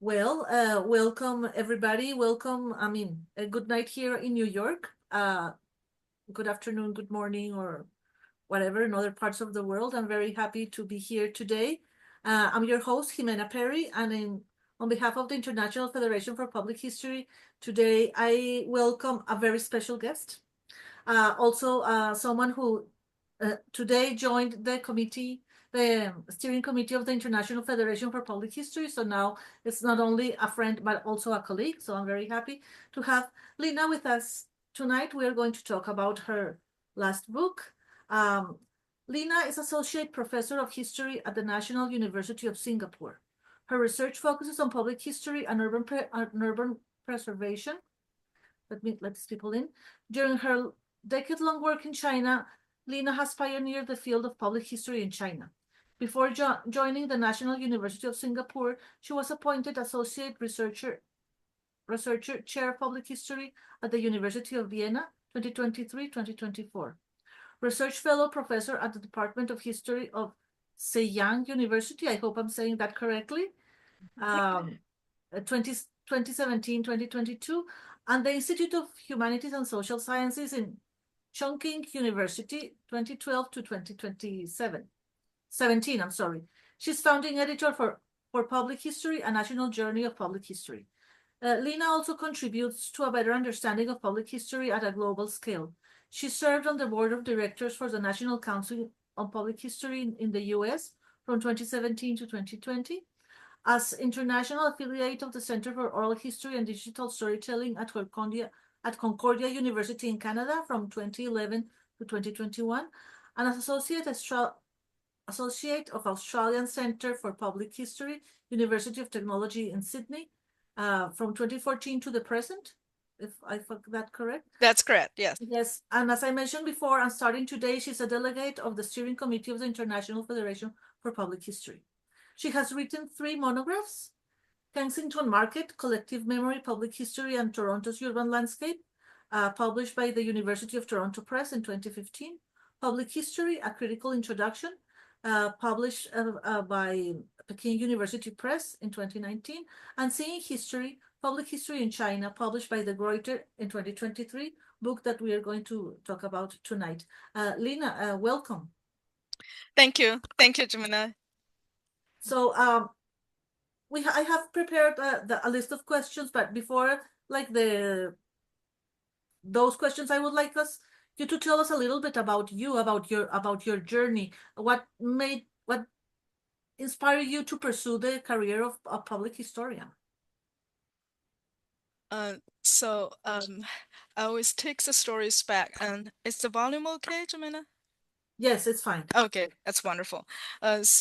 Welcome everybody. Welcome. A good night here in New York. Good afternoon, good morning, or whatever in other parts of the world. I'm very happy to be here today. I'm your host, Jimena Perry, and on behalf of the International Federation for Public History, today I welcome a very special guest. Also, someone who today joined the steering committee of the International Federation for Public History. So now it's not only a friend, but also a colleague. So I'm very happy to have Lina with us tonight. We are going to talk about her last book. Um, Lina is Associate Professor of History at the National University of Singapore. Her research focuses on public history and urban preservation. Let me let these people in. During her decade-long work in China, Lina has pioneered the field of public history in China. Before joining the National University of Singapore, she was appointed Associate Researcher Chair of Public History at the University of Vienna, 2023-2024. Research Fellow Professor at the Department of History of Zhejiang University. I hope I'm saying that correctly. 2017-2022, and the Institute of Humanities and Social Sciences in Chongqing University, 2012 to 2017. I'm sorry. She's founding editor for Public History, a national journey of public history. Lina also contributes to a better understanding of public history at a global scale. She served on the board of directors for the National Council on Public History in the US from 2017 to 2020, as international affiliate of the Center for Oral History and Digital Storytelling at Concordia University in Canada from 2011 to 2021, and as Associate of Australian Center for Public History, University of Technology in Sydney, from 2014 to the present, if I got that correct. That's correct, yes. Yes, and as I mentioned before, and starting today, she's a delegate of the steering committee of the International Federation for Public History. She has written 3 monographs: Kensington Market, Collective Memory, Public History, and Toronto's Urban Landscape, published by the University of Toronto Press in 2015. Public History, A Critical Introduction, published by Peking University Press in 2019. And Seeing History, Public History in China, published by the Greuter in 2023, book that we are going to talk about tonight. Lina, welcome. Thank you, Jimena. So I have prepared a list of questions, but before those questions, I would like you to tell us a little bit about you, about your journey. What inspired you to pursue the career of a public historian? I always take the stories back. And is the volume okay, Jimena? Yes, it's fine. Okay, that's wonderful. It's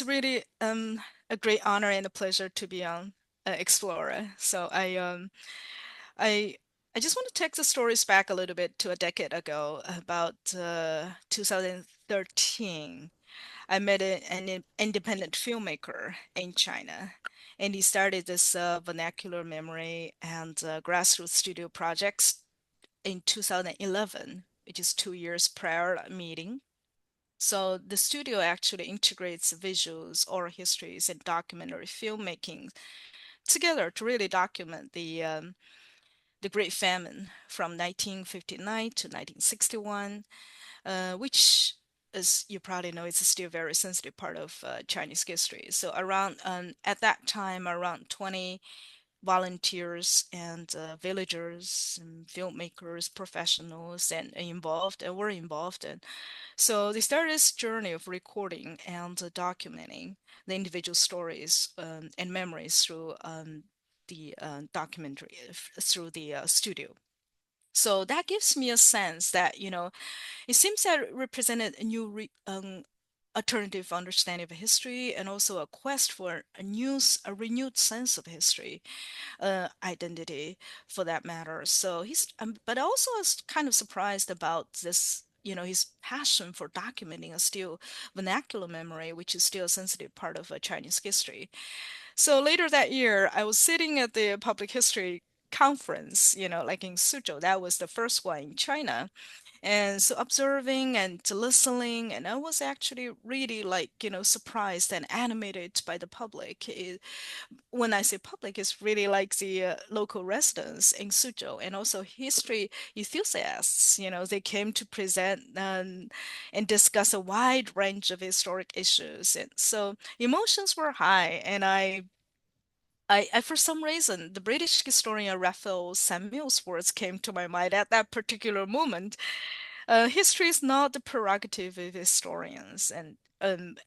really a great honor and a pleasure to be on Explorer. So I just want to take the stories back a little bit to a decade ago, about 2013. I met an independent filmmaker in China, and he started this vernacular memory and grassroots studio projects in 2011, which is 2 years prior to meeting. So the studio actually integrates visuals, oral histories, and documentary filmmaking together to really document the Great Famine from 1959 to 1961, which, as you probably know, is still a very sensitive part of Chinese history. So around at that time, around 20 volunteers and villagers and filmmakers, professionals, and were involved. And so they started this journey of recording and documenting the individual stories and memories through the documentary, through the studio. So that gives me a sense that, it seems that it represented a new alternative understanding of history, and also a quest for a renewed sense of history, identity for that matter. So but also I was kind of surprised about this, his passion for documenting a still vernacular memory, which is still a sensitive part of Chinese history. So later that year, I was sitting at the public history conference, like in Suzhou. That was the first one in China. And so observing and listening, and I was actually really like, surprised and animated by the public. When I say public, it's really like the local residents in Suzhou and also history enthusiasts. They came to present and discuss a wide range of historic issues. And so emotions were high, and for some reason, the British historian Raphael Samuel's words came to my mind at that particular moment. History is not the prerogative of historians, and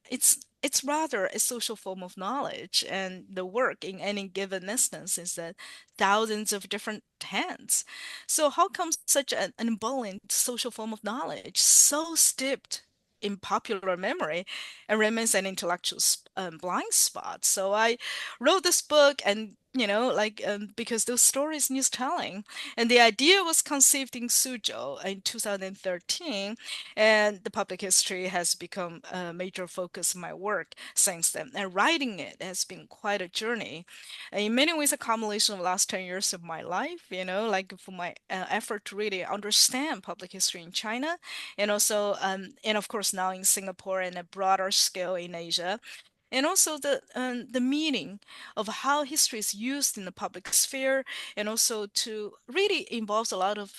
it's rather a social form of knowledge, and the work in any given instance is that thousands of different hands. So how come such an ebullient social form of knowledge, so steeped in popular memory, and remains an intellectual blind spot? So I wrote this book, and because those stories need telling, and the idea was conceived in Suzhou in 2013, and the public history has become a major focus of my work since then. And writing it has been quite a journey. In many ways, a combination of the last 10 years of my life, like for my effort to really understand public history in China, and also, and of course, now in Singapore and a broader scale in Asia, and also the meaning of how history is used in the public sphere, and also to really involves a lot of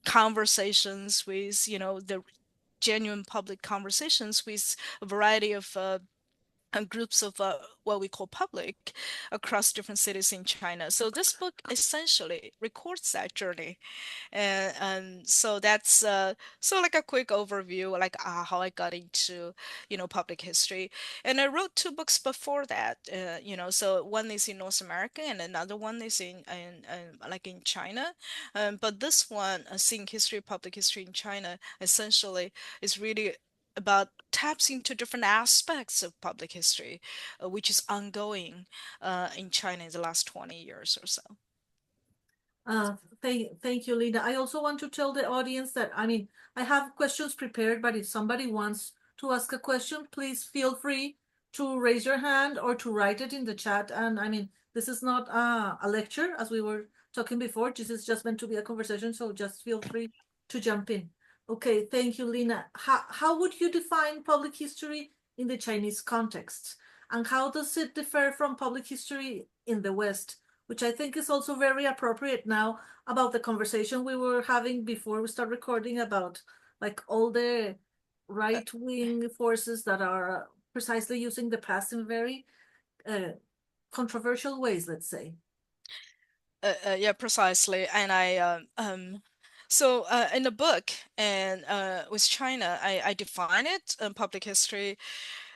conversations with the genuine public conversations with a variety of groups of what we call public across different cities in China. So this book essentially records that journey, and so that's so like a quick overview, like how I got into public history. And I wrote two books before that, so one is in North America and another one is in like in China. But this one, seeing history, public history in China, essentially is really about taps into different aspects of public history, which is ongoing in China in the last 20 years or so. Thank you, Lina. I also want to tell the audience that, I mean, I have questions prepared, but if somebody wants to ask a question, please feel free to raise your hand or to write it in the chat. And I mean, this is not a lecture, as we were talking before. This is just meant to be a conversation, so just feel free to jump in. Okay, thank you, Lina. How would you define public history in the Chinese context? And how does it differ from public history in the West? Which I think is also very appropriate now about the conversation we were having before we start recording about like all the right-wing forces that are precisely using the past in very uh, controversial ways, let's say. Yeah, precisely. And so in the book and with China, I define it in public history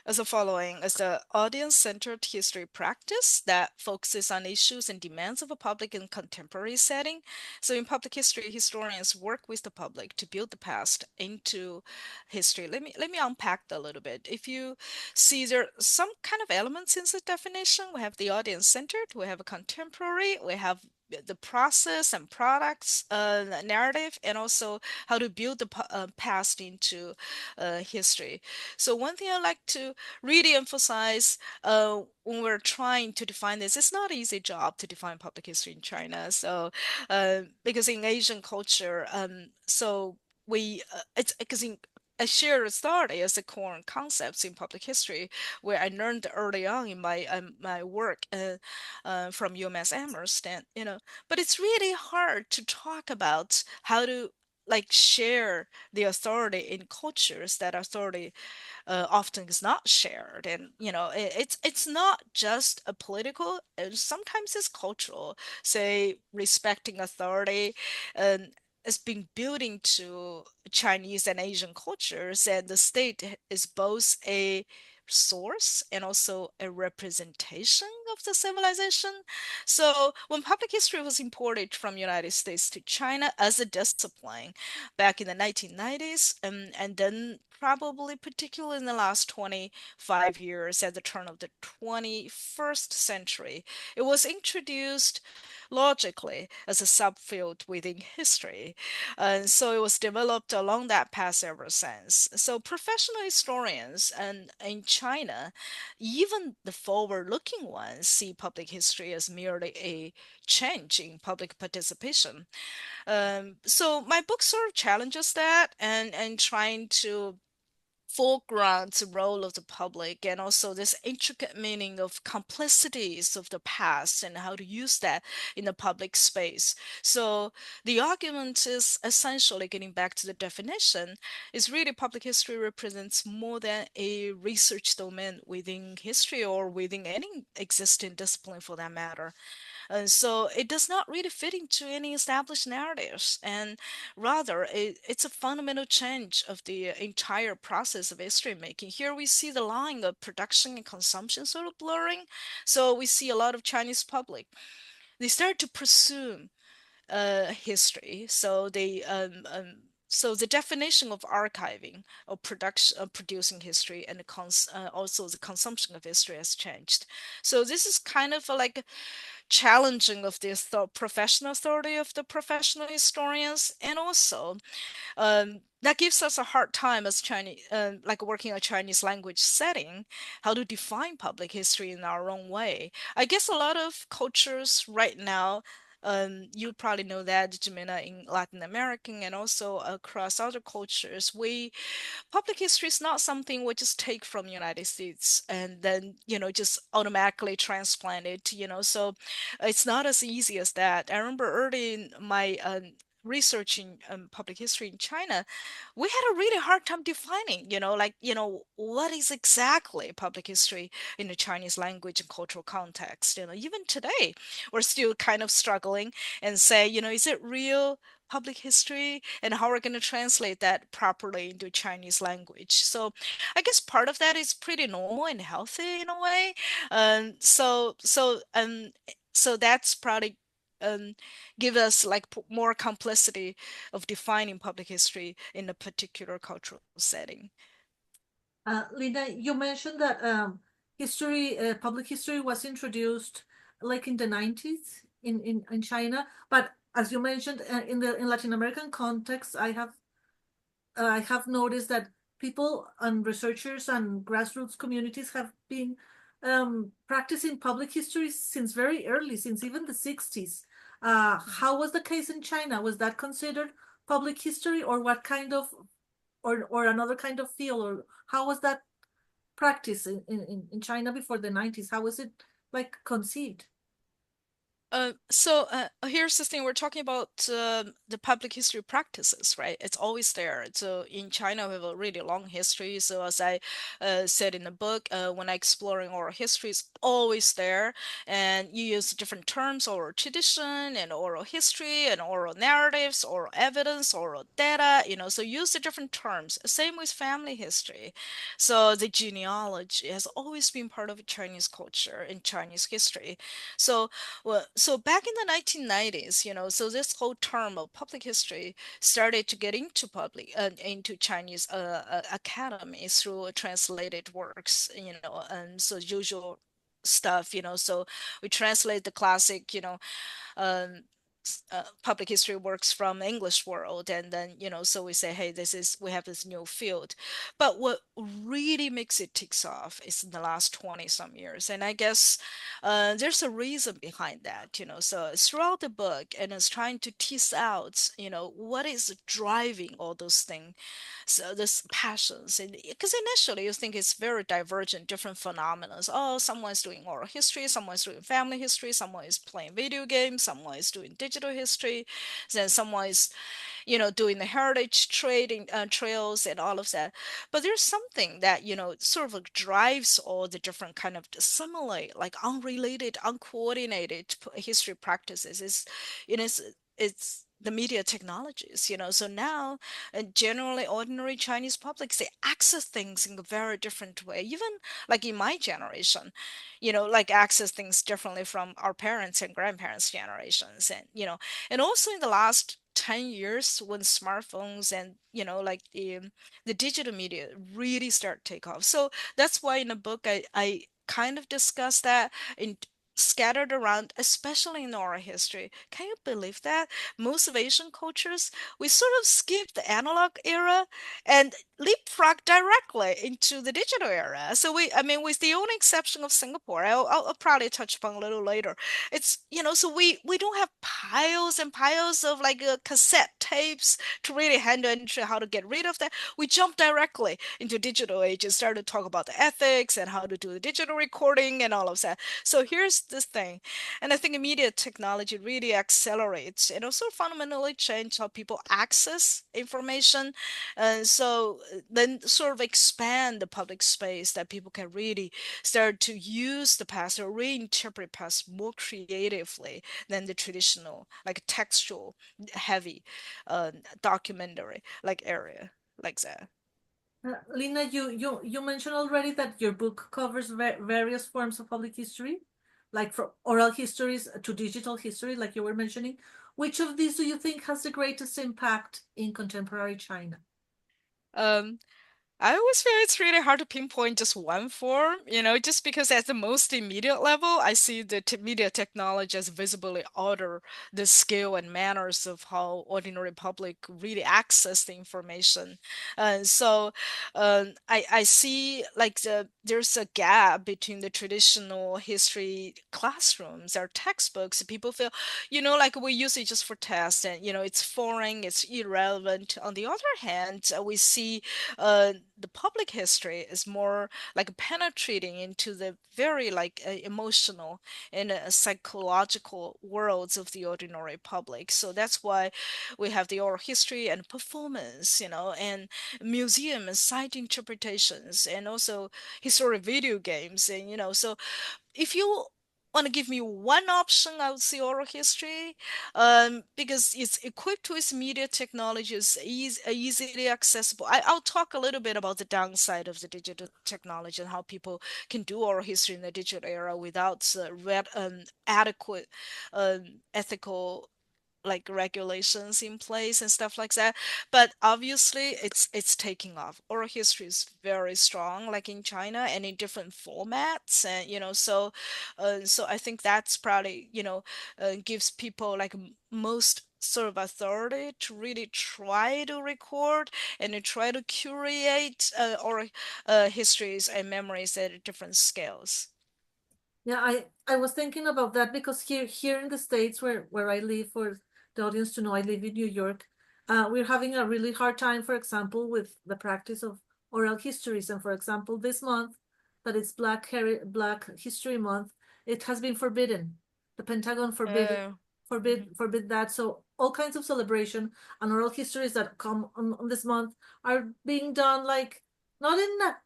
as the following: as the audience-centered history practice that focuses on issues and demands of a public and contemporary setting. So in public history, historians work with the public to build the past into history. Let me unpack that a little bit. If you see, there are some kind of elements in the definition. We have the audience-centered, we have a contemporary, we have the process and products narrative, and also how to build the past into history. So one thing I like to really emphasize when we're trying to define this, it's not an easy job to define public history in China. So because in Asian culture, so we it's because in I share authority as the core concepts in public history, where I learned early on in my work from UMass Amherst, and but it's really hard to talk about how to like share the authority in cultures that authority often is not shared. And it's not just a political, sometimes it's cultural, say respecting authority, and it's been built into Chinese and Asian cultures, and the state is both a source and also a representation of the civilization. So when public history was imported from United States to China as a discipline back in the 1990s, and then probably particularly in the last 25 years at the turn of the 21st century, it was introduced logically as a subfield within history. And so it was developed along that path ever since. So professional historians and in China, even the forward-looking ones see public history as merely a change in public participation. So my book sort of challenges that and trying to foreground the role of the public and also this intricate meaning of complexities of the past and how to use that in the public space. So the argument is essentially getting back to the definition is really public history represents more than a research domain within history or within any existing discipline for that matter. And so it does not really fit into any established narratives. And rather, it's a fundamental change of the entire process of history making. Here we see the line of production and consumption sort of blurring. So we see a lot of Chinese public. They start to presume history. So the definition of archiving or production producing history and also the consumption of history has changed. So this is kind of like challenging of the professional authority of the professional historians, and also that gives us a hard time as Chinese, like working a Chinese language setting, how to define public history in our own way. I guess a lot of cultures right now, you probably know that, Jimena, in Latin American and also across other cultures, we public history is not something we just take from United States and then just automatically transplant it. So it's not as easy as that. I remember early in my researching public history in China, we had a really hard time defining, what is exactly public history in the Chinese language and cultural context. Even today, we're still kind of struggling and say, is it real public history and how we're going to translate that properly into Chinese language. So I guess part of that is pretty normal and healthy in a way. So that's probably um, give us like more complexity of defining public history in a particular cultural setting. Lina, you mentioned that public history was introduced like in the 90s in China, but as you mentioned, in Latin American context, I have noticed that people and researchers and grassroots communities have been practicing public history since very early, since even the 60s. How was the case in China? Was that considered public history, or what kind of, or another kind of field, or how was that practice in China before the 90s? How was it like conceived? So here's the thing, we're talking about the public history practices, right? It's always there. So in China, we have a really long history. So as I said in the book, when I exploring oral history, it's always there. And you use different terms, oral tradition and oral history and oral narratives, oral evidence, oral data, so use the different terms. Same with family history. So the genealogy has always been part of Chinese culture and Chinese history. So so back in the 1990s, so this whole term of public history started to get into into Chinese academies through translated works, and so usual stuff, so we translate the classic, um, public history works from English world, and then so we say, hey, we have this new field. But what really makes it takes off is in the last 20 some years, and I guess there's a reason behind that. So throughout the book, and it's trying to tease out, what is driving all those things, so this passions, and because initially you think it's very divergent, different phenomena. Oh, someone's doing oral history, someone's doing family history, someone is playing video games, someone is doing digital history, then someone is doing the heritage trading trails and all of that. But there's something that, sort of like drives all the different kind of similar, like unrelated, uncoordinated history practices. It's the media technologies, so now generally ordinary Chinese publics, they access things in a very different way. Even like in my generation, like access things differently from our parents and grandparents' generations. And also in the last 10 years when smartphones and like the digital media really start to take off. So that's why in the book I kind of discuss that in scattered around, especially in oral history. Can you believe that? Most of Asian cultures, we sort of skip the analog era and leapfrog directly into the digital era. So I mean, with the only exception of Singapore, I'll probably touch upon a little later. It's, so we don't have piles and piles of like cassette tapes to really handle into how to get rid of that. We jump directly into digital age and start to talk about the ethics and how to do the digital recording and all of that. So here's this thing, and I think media technology really accelerates and also fundamentally change how people access information, and so then sort of expand the public space that people can really start to use the past or reinterpret past more creatively than the traditional, like textual, heavy, uh, documentary like area like that. Lina, you mentioned already that your book covers various forms of public history, like from oral histories to digital history, like you were mentioning. Which of these do you think has the greatest impact in contemporary China? Um, I always feel it's really hard to pinpoint just one form, just because at the most immediate level, I see the media technology as visibly alter the scale and manners of how ordinary public really access the information. So I see like there's a gap between the traditional history classrooms or textbooks. People feel, like we use it just for tests and, it's foreign, it's irrelevant. On the other hand, we see the public history is more like penetrating into the very like emotional and psychological worlds of the ordinary public. So that's why we have the oral history and performance, and museum and site interpretations, and also historic video games, and so if you want to give me one option, I would say oral history, because it's equipped with media technologies, easily accessible. I'll talk a little bit about the downside of the digital technology and how people can do oral history in the digital era without adequate ethical like regulations in place and stuff like that. But obviously it's taking off. Oral history is very strong like in China and in different formats, and so I think that's probably gives people like most sort of authority to really try to record and to try to curate or histories and memories at different scales. Yeah, I was thinking about that because here in the States where I live, for the audience to know, I live in New York. We're having a really hard time, for example, with the practice of oral histories. And for example, this month that it's Black History Month, it has been forbidden. The Pentagon Mhm. forbid that. So all kinds of celebration and oral histories that come on this month are being done like not in a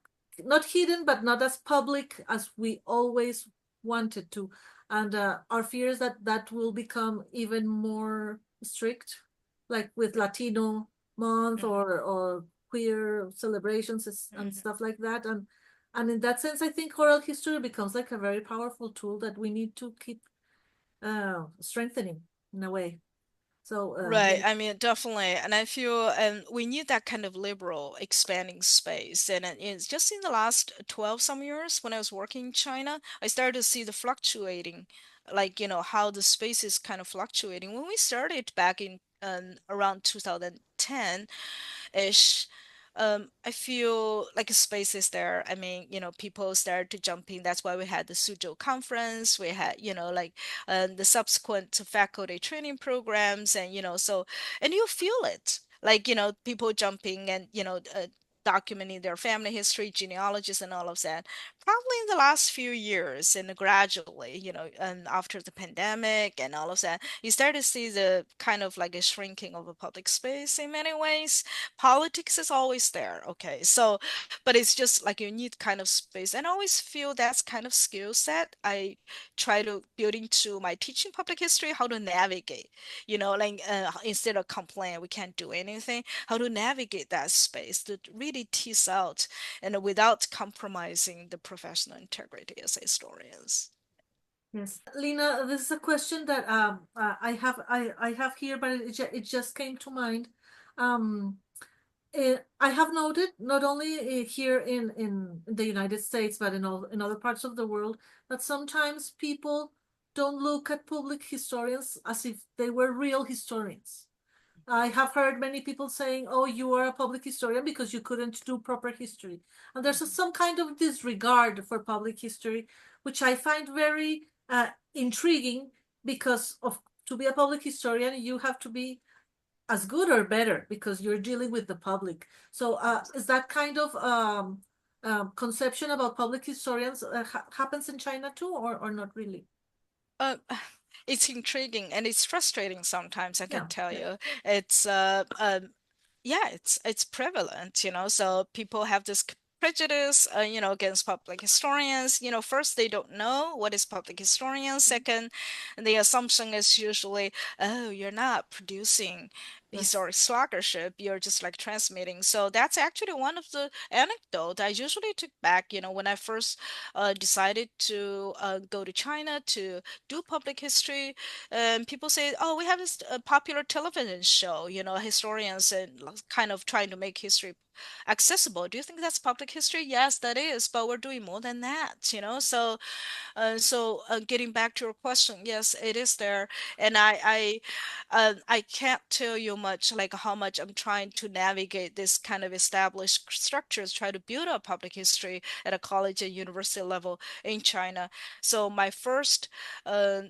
not hidden, but not as public as we always wanted to. And our fear is that that will become even more strict, like with Latino month Mhm. or queer celebrations and Mhm. stuff like that. And in that sense, I think oral history becomes like a very powerful tool that we need to keep strengthening in a way. So Right. yes. I mean, definitely. And I feel we need that kind of liberal expanding space. And it's just in the last 12 some years when I was working in China, I started to see the fluctuating, like, how the space is kind of fluctuating. When we started back in around 2010, ish. I feel like a space is there. I mean, people started to jump in. That's why we had the Suzhou conference. We had, like the subsequent faculty training programs, and and you feel it. Like, people jumping and, documenting their family history, genealogies, and all of that. Probably in the last few years, and gradually, and after the pandemic and all of that, you start to see the kind of like a shrinking of a public space in many ways. Politics is always there, okay, so but it's just like you need kind of space, and I always feel that's kind of skill set I try to build into my teaching public history, how to navigate, like instead of complain we can't do anything, how to navigate that space to really tease out and without compromising the professional integrity as historians. Lina, this is a question that I have here, but it just came to mind. Um, I have noted not only here in the United States, but in other parts of the world, that sometimes people don't look at public historians as if they were real historians. I have heard many people saying, "Oh, you are a public historian because you couldn't do proper history." And there's some kind of disregard for public history, which I find very intriguing because of to be a public historian, you have to be as good or better because you're dealing with the public. So, is that kind of conception about public historians happens in China too, or not really? Uh, it's intriguing and it's frustrating sometimes, I can Yeah, tell yeah, you. It's yeah, it's prevalent, so people have this prejudice, against public historians. First, they don't know what is public historian. Second, the assumption is usually, oh, you're not producing yes, historic scholarship, you're just like transmitting. So that's actually one of the anecdote I usually took back, when I first decided to go to China to do public history. People say, "Oh, we have this popular television show, historians and kind of trying to make history accessible. Do you think that's public history?" Yes, that is, but we're doing more than that. So getting back to your question, yes, it is there, and I can't tell you much like how much I'm trying to navigate this kind of established structures, try to build up public history at a college and university level in China. So my first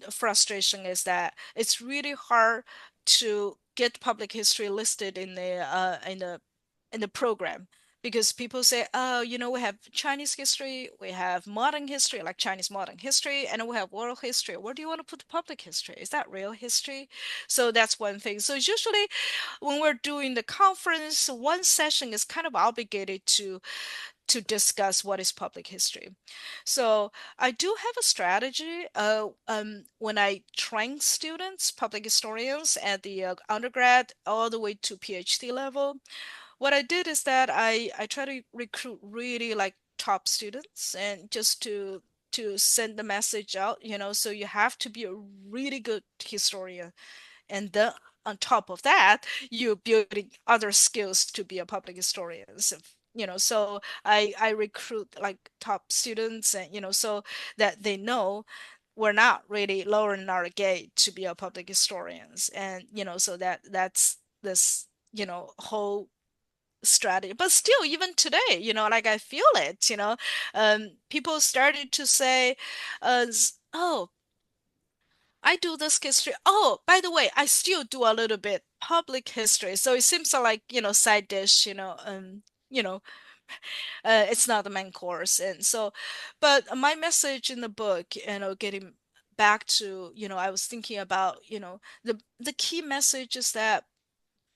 frustration is that it's really hard to get public history listed in the program, because people say, oh, we have Chinese history, we have modern history, like Chinese modern history, and we have world history. Where do you want to put public history? Is that real history? So that's one thing. So usually when we're doing the conference, one session is kind of obligated to discuss what is public history. So I do have a strategy. When I train students, public historians at the undergrad all the way to PhD level, what I did is that I try to recruit really like top students and just to send the message out, so you have to be a really good historian. And then on top of that, you're building other skills to be a public historian. So I recruit like top students, and so that they know we're not really lowering our gate to be a public historians. And so that's this whole strategy. But still, even today, like I feel it, people started to say, oh, I do this history. Oh, by the way, I still do a little bit public history. So it seems like, side dish, you know, it's not the main course. And so, but my message in the book, getting back to, I was thinking about, the key message is that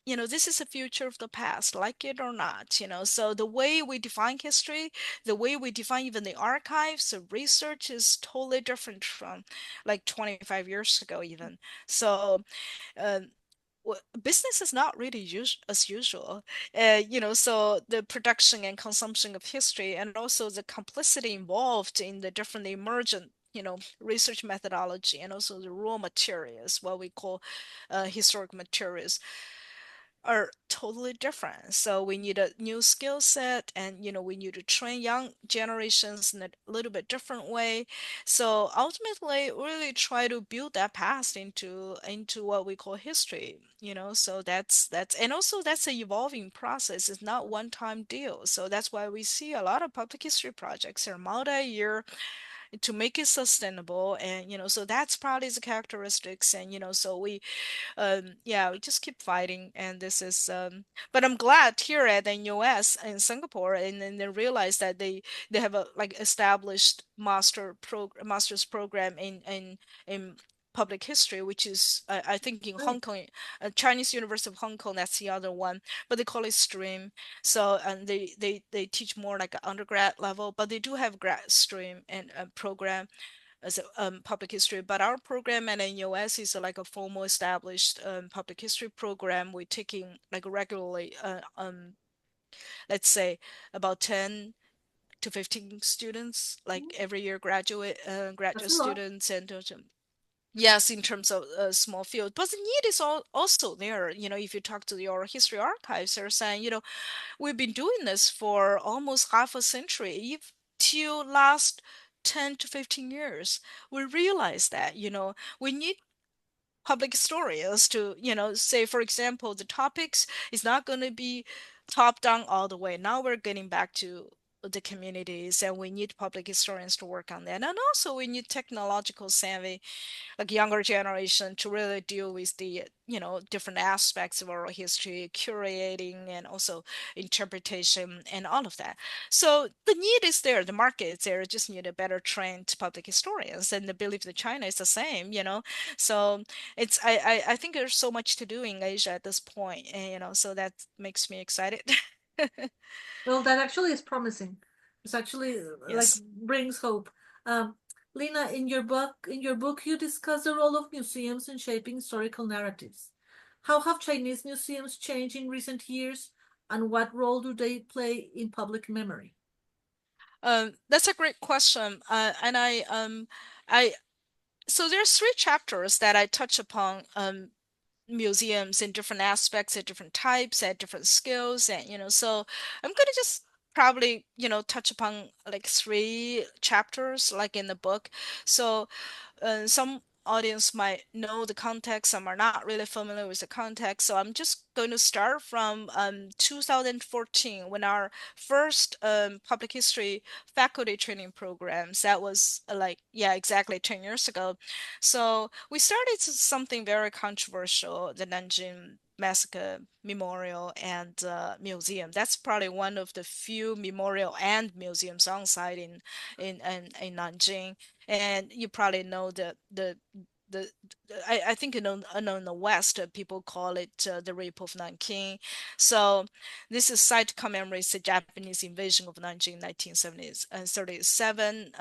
this is a future of the past, like it or not. So the way we define history, the way we define even the archives, the research is totally different from like 25 years ago, even. So, um, business is not really as usual. So the production and consumption of history, and also the complexity involved in the different emergent research methodology, and also the raw materials, what we call historic materials, are totally different. So we need a new skill set, and we need to train young generations in a little bit different way. So ultimately, really try to build that past into what we call history. So that's and also that's an evolving process. It's not one time deal. So that's why we see a lot of public history projects are multi-year to make it sustainable. And so that's probably the characteristics. And so yeah, we just keep fighting. And this is but I'm glad here at the US in Singapore, and then they realize that they have a like established master's program in public history, which is I think in Hong great. Kong, Chinese University of Hong Kong, that's the other one, but they call it stream. So and they teach more like an undergrad level, but they do have grad stream and program as a public history. But our program at NUS is like a formal established public history program. We're taking like regularly, let's say about 10 to 15 students, like Mhm. every year That's graduate a lot. students. And yes, in terms of a small field, but the need is also there. If you talk to the oral history archives, they're saying, we've been doing this for almost half a century. If till last 10 to 15 years, we realize that, we need public historians to, say, for example, the topics is not going to be top down all the way. Now we're getting back to the communities, and we need public historians to work on that. And also we need technological savvy, like younger generation, to really deal with the different aspects of oral history, curating, and also interpretation, and all of that. So the need is there, the market is there, just need a better trained public historians, and I believe that China is the same. So it's I think there's so much to do in Asia at this point, and so that makes me excited. Well, that actually is promising. It's actually like Yes. brings hope. Um, Lina, in your book, you discuss the role of museums in shaping historical narratives. How have Chinese museums changed in recent years, and what role do they play in public memory? That's a great question. And I so there's three chapters that I touch upon museums in different aspects, at different types, at different skills, and so I'm gonna just probably touch upon like three chapters like in the book. So some audience might know the context, some are not really familiar with the context. So I'm just going to start from 2014, when our first public history faculty training programs, that was like, yeah, exactly 10 years ago. So we started something very controversial, the Nanjing Massacre Memorial and Museum. That's probably one of the few memorial and museums on site in Nanjing. And you probably know the I think in the West, people call it the Rape of Nanking. So this is site commemorates the Japanese invasion of Nanjing in 1937.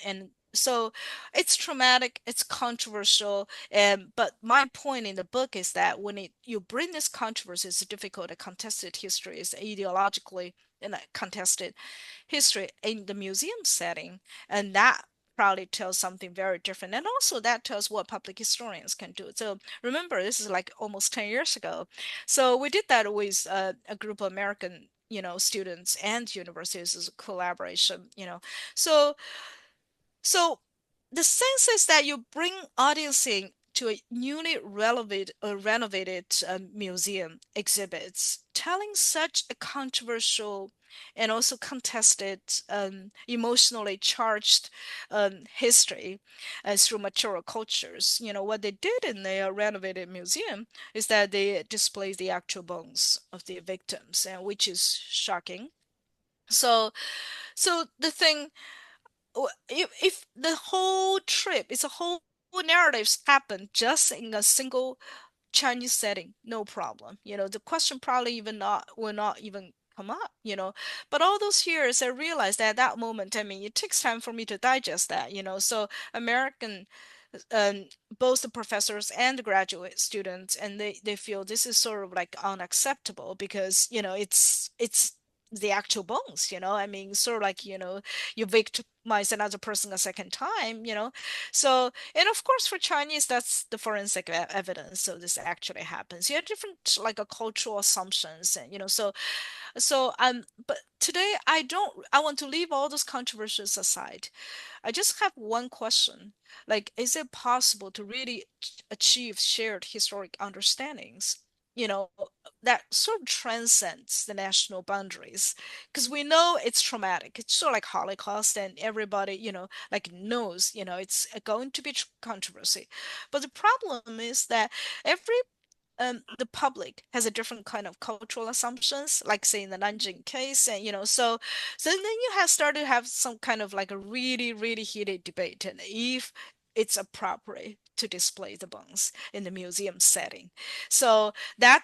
And so it's traumatic, it's controversial, and but my point in the book is that when you bring this controversy, it's difficult, a contested history, is ideologically and a contested history in the museum setting, and that probably tells something very different. And also that tells what public historians can do. So remember, this is like almost 10 years ago. So we did that with a group of American, students and universities as a collaboration. So so the sense is that you bring audience in to a newly renovated museum exhibits, telling such a controversial and also contested, emotionally charged history through mature cultures. What they did in their renovated museum is that they display the actual bones of the victims, and which is shocking. So, so the thing, if the whole trip, it's a whole narratives happen just in a single Chinese setting, no problem. The question probably even not will not even come up. But all those years, I realized that at that moment, I mean, it takes time for me to digest that. So American, um, both the professors and the graduate students, and they feel this is sort of like unacceptable because it's the actual bones. I mean, sort of like you victimize another person a second time. So, and of course for Chinese, that's the forensic evidence, so this actually happens. You have different like a cultural assumptions, and but today I want to leave all those controversies aside. I just have one question. Like, is it possible to really achieve shared historic understandings? You know, that sort of transcends the national boundaries. Because we know it's traumatic. It's sort of like Holocaust, and everybody, like knows, it's going to be controversy. But the problem is that every the public has a different kind of cultural assumptions, like say in the Nanjing case, and so then you have started to have some kind of like a really, really heated debate, and if it's appropriate to display the bones in the museum setting. So that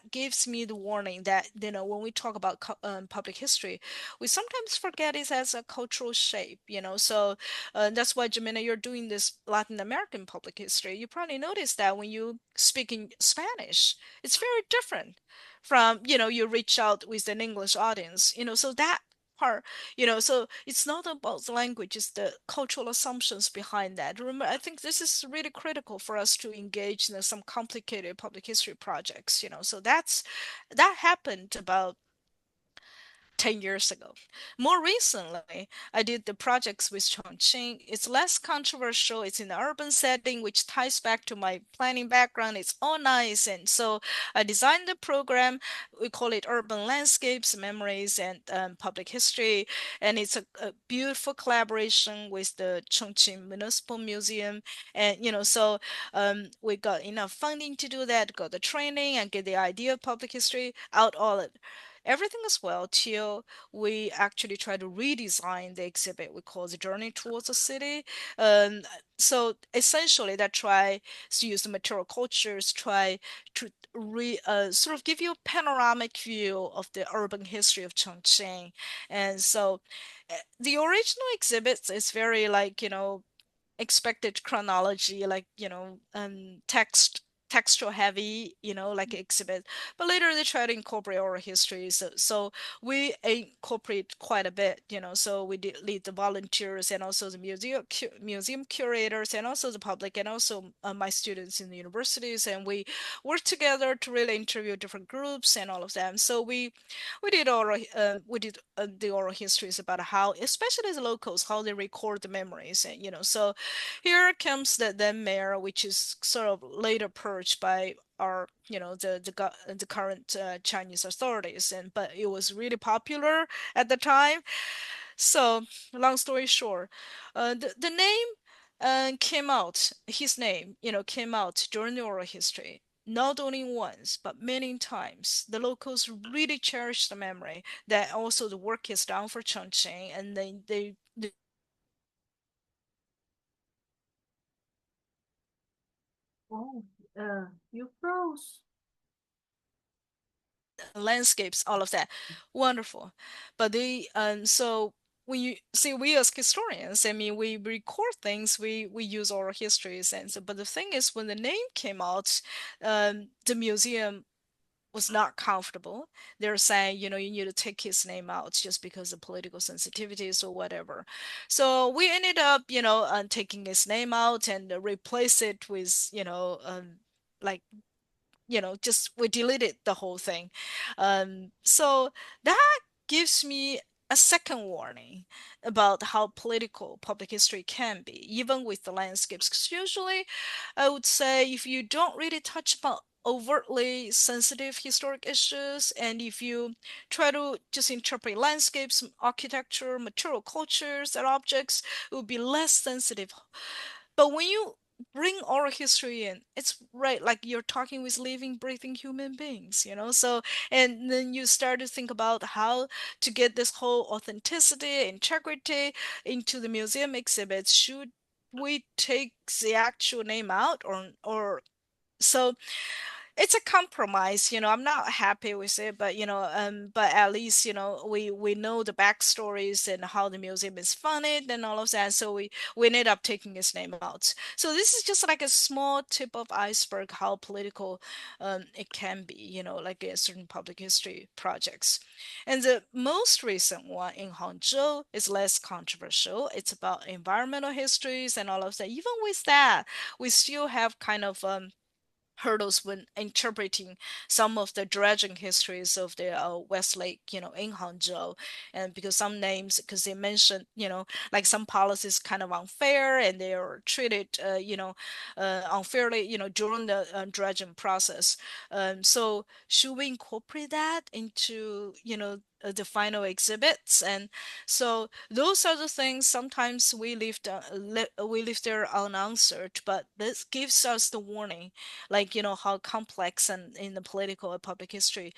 gives me the warning that when we talk about public history, we sometimes forget it as a cultural shape. So that's why, Jimena, you're doing this Latin American public history. You probably noticed that when you speak in Spanish, it's very different from, you reach out with an English audience, so that part, so it's not about the language, it's the cultural assumptions behind that. Remember, I think this is really critical for us to engage in some complicated public history projects, so that happened about 10 years ago. More recently, I did the projects with Chongqing. It's less controversial. It's in the urban setting, which ties back to my planning background. It's all nice. And so I designed the program. We call it Urban Landscapes, Memories, and Public History. And it's a beautiful collaboration with the Chongqing Municipal Museum. And, so we got enough funding to do that, got the training, and get the idea of public history out all it everything as well till we actually try to redesign the exhibit we call the journey towards the city. So essentially that tries to use the material cultures, try to sort of give you a panoramic view of the urban history of Chongqing. And so the original exhibit is very like expected chronology, like textual heavy, like exhibit. But later they try to incorporate oral history. So we incorporate quite a bit, so we did lead the volunteers and also the museum curators and also the public and also my students in the universities, and we work together to really interview different groups and all of them. So we did the oral histories about how, especially the locals, how they record the memories. And so here comes the mayor, which is sort of later purged by our the current Chinese authorities, and but it was really popular at the time. So long story short, the name came out. His name, came out during the oral history. Not only once, but many times. The locals really cherish the memory that also the work is done for Chongqing, and they Oh, you froze. landscapes, all of that. Wonderful. But they so when you see, we as historians, I mean, we record things, we use oral histories, and so, but the thing is, when the name came out, the museum was not comfortable. They're saying, you need to take his name out just because of political sensitivities or whatever. So we ended up, taking his name out and replace it with, like just we deleted the whole thing. So that gives me a second warning about how political public history can be, even with the landscapes. Because usually, I would say if you don't really touch about overtly sensitive historic issues, and if you try to just interpret landscapes, architecture, material cultures, and objects, it would be less sensitive. But when you bring oral history in, it's right, like you're talking with living, breathing human beings, So, and then you start to think about how to get this whole authenticity, integrity into the museum exhibits. Should we take the actual name out, or so it's a compromise. I'm not happy with it, but but at least we know the backstories and how the museum is funded and all of that. So we ended up taking his name out. So this is just like a small tip of iceberg how political it can be. Like certain public history projects. And the most recent one in Hangzhou is less controversial. It's about environmental histories and all of that. Even with that, we still have kind of hurdles when interpreting some of the dredging histories of the West Lake, in Hangzhou. And because some names, because they mentioned, like some policies kind of unfair and they are treated, unfairly, during the dredging process. So should we incorporate that into, the final exhibits? And so those are the things sometimes we leave there unanswered, but this gives us the warning, like how complex and in the political and public history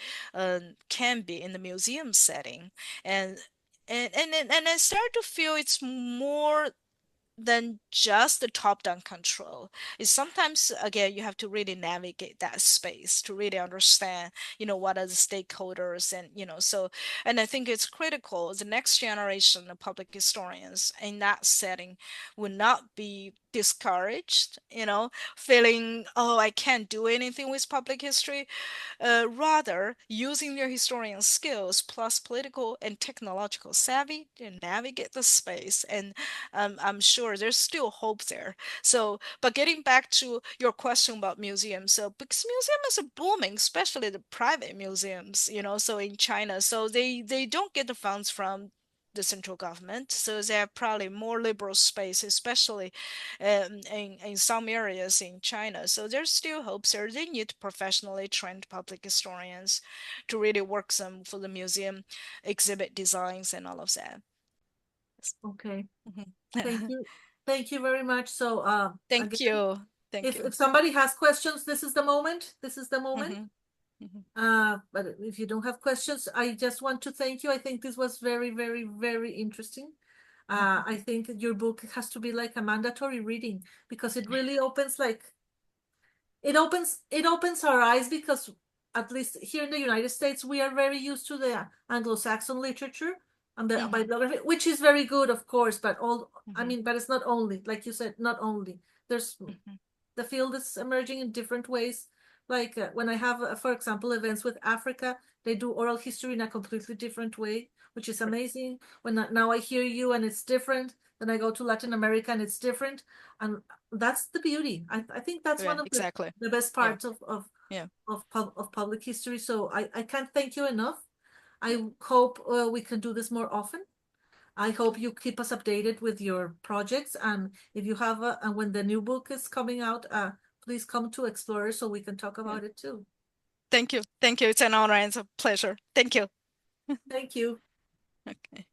can be in the museum setting. And and and, and I start to feel it's more than just the top-down control. It's sometimes, again, you have to really navigate that space to really understand, what are the stakeholders, and so. And I think it's critical the next generation of public historians in that setting will not be discouraged, feeling, oh, I can't do anything with public history. Rather, using their historian skills plus political and technological savvy to navigate the space. And I'm sure there's still hope there. So, but getting back to your question about museums, so because museums are booming, especially the private museums, so in China, so they don't get the funds from the central government, so they have probably more liberal space, especially in some areas in China. So there's still hopes there. They need professionally trained public historians to really work some for the museum exhibit designs and all of that. Okay. Thank Mhm. you. Thank you very much. So, Thank again, you. Thank if you. somebody has questions, this is the moment. This is the moment. Hmm. Hmm. But if you don't have questions, I just want to thank you. I think this was very, very, very interesting. I think your book has to be like a mandatory reading because it really opens like it opens our eyes because at least here in the United States we are very used to the Anglo-Saxon literature and the Hmm. bibliography, which is very good, of course, but all I Hmm. mean, but it's not only, like you said, not only. There's Hmm. the field is emerging in different ways. Like when I have, for example, events with Africa, they do oral history in a completely different way, which is Right. amazing. Now I hear you and it's different. Then I go to Latin America and it's different, and that's the beauty. I think that's one Yeah, of exactly. the best Yeah. parts Yeah. of public history. So I can't thank you enough. I hope we can do this more often. I hope you keep us updated with your projects. And if you have and when the new book is coming out, please come to Explorer so we can talk Yeah. about it too. Thank you. Thank you. It's an honor and it's a pleasure. Thank you. Thank you. Okay.